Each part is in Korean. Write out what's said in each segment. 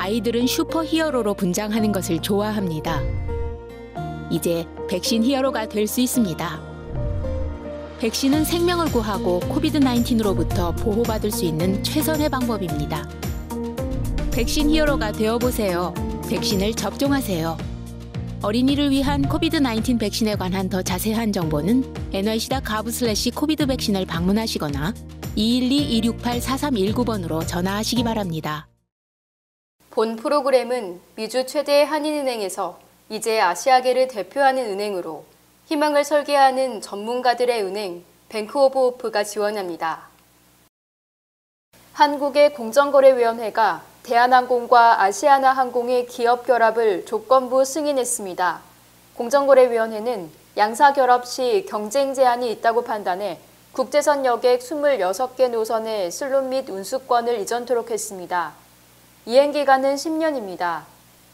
아이들은 슈퍼 히어로로 분장하는 것을 좋아합니다. 이제 백신 히어로가 될 수 있습니다. 백신은 생명을 구하고 코비드-19로부터 보호받을 수 있는 최선의 방법입니다. 백신 히어로가 되어보세요. 백신을 접종하세요. 어린이를 위한 코비드-19 백신에 관한 더 자세한 정보는 nyc.gov/covid 백신을 방문하시거나 212-268-4319번으로 전화하시기 바랍니다. 본 프로그램은 미주 최대 한인은행에서 이제 아시아계를 대표하는 은행으로 희망을 설계하는 전문가들의 은행 뱅크 오브 호프가 지원합니다. 한국의 공정거래위원회가 대한항공과 아시아나항공의 기업 결합을 조건부 승인했습니다. 공정거래위원회는 양사 결합 시 경쟁 제한이 있다고 판단해 국제선 여객 26개 노선의 슬롯 및 운수권을 이전토록 했습니다. 이행 기간은 10년입니다.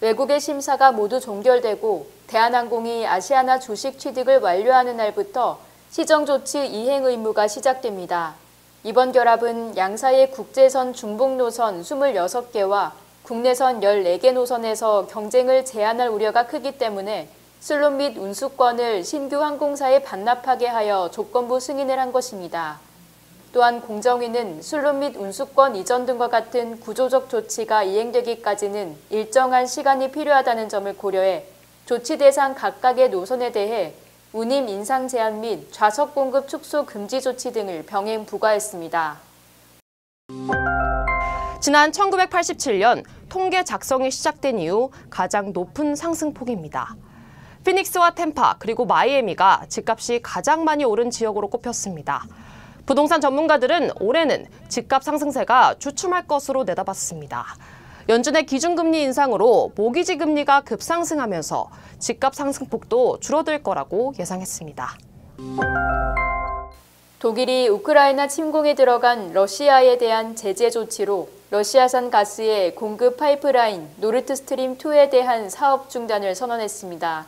외국의 심사가 모두 종결되고 대한항공이 아시아나 주식 취득을 완료하는 날부터 시정조치 이행 의무가 시작됩니다. 이번 결합은 양사의 국제선 중복 노선 26개와 국내선 14개 노선에서 경쟁을 제한할 우려가 크기 때문에 슬롯 및 운수권을 신규 항공사에 반납하게 하여 조건부 승인을 한 것입니다. 또한 공정위는 슬롯 및 운수권 이전 등과 같은 구조적 조치가 이행되기까지는 일정한 시간이 필요하다는 점을 고려해 조치 대상 각각의 노선에 대해 운임 인상 제한 및 좌석 공급 축소 금지 조치 등을 병행 부과했습니다. 지난 1987년 통계 작성이 시작된 이후 가장 높은 상승폭입니다. 피닉스와 템파 그리고 마이애미가 집값이 가장 많이 오른 지역으로 꼽혔습니다. 부동산 전문가들은 올해는 집값 상승세가 주춤할 것으로 내다봤습니다. 연준의 기준금리 인상으로 모기지 금리가 급상승하면서 집값 상승폭도 줄어들 거라고 예상했습니다. 독일이 우크라이나 침공에 들어간 러시아에 대한 제재 조치로 러시아산 가스의 공급 파이프라인 노르드스트림2에 대한 사업 중단을 선언했습니다.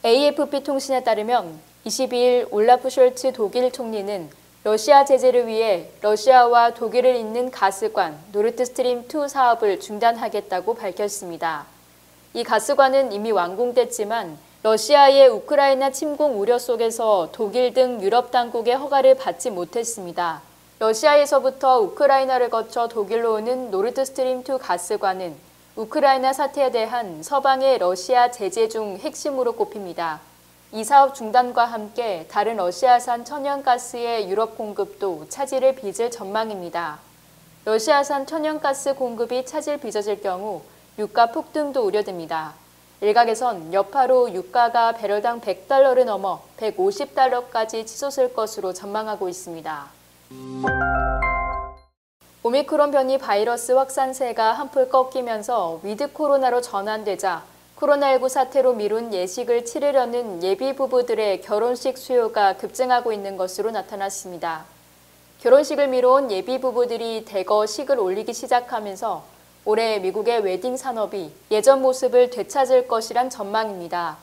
AFP 통신에 따르면 22일 올라프 숄츠 독일 총리는 러시아 제재를 위해 러시아와 독일을 잇는 가스관 노르드스트림2 사업을 중단하겠다고 밝혔습니다. 이 가스관은 이미 완공됐지만 러시아의 우크라이나 침공 우려 속에서 독일 등 유럽 당국의 허가를 받지 못했습니다. 러시아에서부터 우크라이나를 거쳐 독일로 오는 노르드스트림2 가스관은 우크라이나 사태에 대한 서방의 러시아 제재 중 핵심으로 꼽힙니다. 이 사업 중단과 함께 다른 러시아산 천연가스의 유럽 공급도 차질을 빚을 전망입니다. 러시아산 천연가스 공급이 차질 빚어질 경우 유가 폭등도 우려됩니다. 일각에선 여파로 유가가 배럴당 $100를 넘어 $150까지 치솟을 것으로 전망하고 있습니다. 오미크론 변이 바이러스 확산세가 한풀 꺾이면서 위드 코로나로 전환되자 코로나19 사태로 미룬 예식을 치르려는 예비 부부들의 결혼식 수요가 급증하고 있는 것으로 나타났습니다. 결혼식을 미뤄온 예비 부부들이 대거 식을 올리기 시작하면서 올해 미국의 웨딩 산업이 예전 모습을 되찾을 것이란 전망입니다.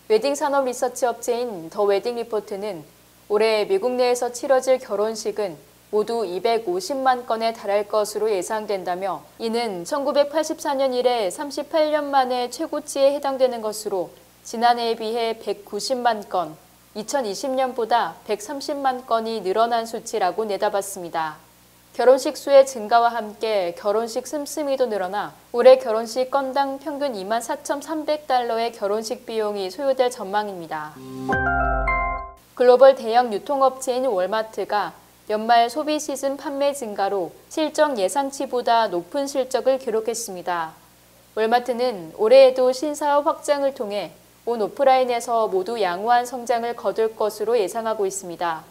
웨딩 산업 리서치 업체인 더 웨딩 리포트는 올해 미국 내에서 치러질 결혼식은 모두 250만 건에 달할 것으로 예상된다며 이는 1984년 이래 38년 만에 최고치에 해당되는 것으로 지난해에 비해 190만 건, 2020년보다 130만 건이 늘어난 수치라고 내다봤습니다. 결혼식 수의 증가와 함께 결혼식 씀씀이도 늘어나 올해 결혼식 건당 평균 24,300달러의 결혼식 비용이 소요될 전망입니다. 글로벌 대형 유통업체인 월마트가 연말 소비 시즌 판매 증가로 실적 예상치보다 높은 실적을 기록했습니다. 월마트는 올해에도 신사업 확장을 통해 온 오프라인에서 모두 양호한 성장을 거둘 것으로 예상하고 있습니다.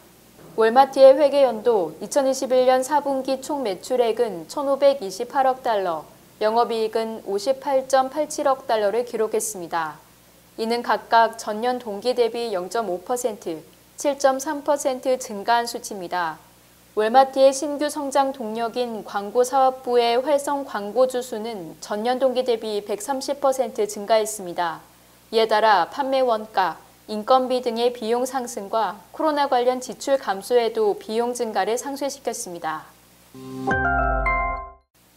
월마트의 회계연도 2021년 4분기 총 매출액은 1,528억 달러, 영업이익은 58.87억 달러를 기록했습니다. 이는 각각 전년 동기 대비 0.5%, 7.3% 증가한 수치입니다. 월마트의 신규 성장 동력인 광고사업부의 활성 광고주 수는 전년 동기 대비 130% 증가했습니다. 이에 따라 판매 원가, 인건비 등의 비용 상승과 코로나 관련 지출 감소에도 비용 증가를 상쇄시켰습니다.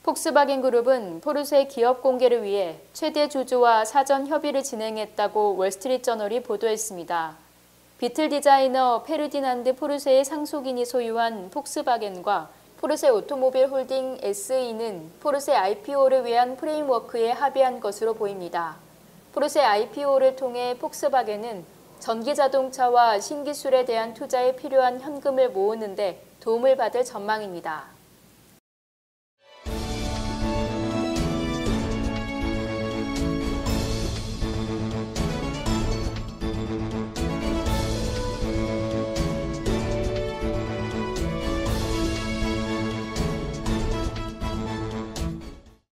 폭스바겐 그룹은 포르쉐 기업 공개를 위해 최대 주주와 사전 협의를 진행했다고 월스트리트저널이 보도했습니다. 비틀 디자이너 페르디난드 포르쉐의 상속인이 소유한 폭스바겐과 포르쉐 오토모빌 홀딩 SE는 포르쉐 IPO를 위한 프레임워크에 합의한 것으로 보입니다. 포르쉐 IPO를 통해 폭스바겐은 전기자동차와 신기술에 대한 투자에 필요한 현금을 모으는 데 도움을 받을 전망입니다.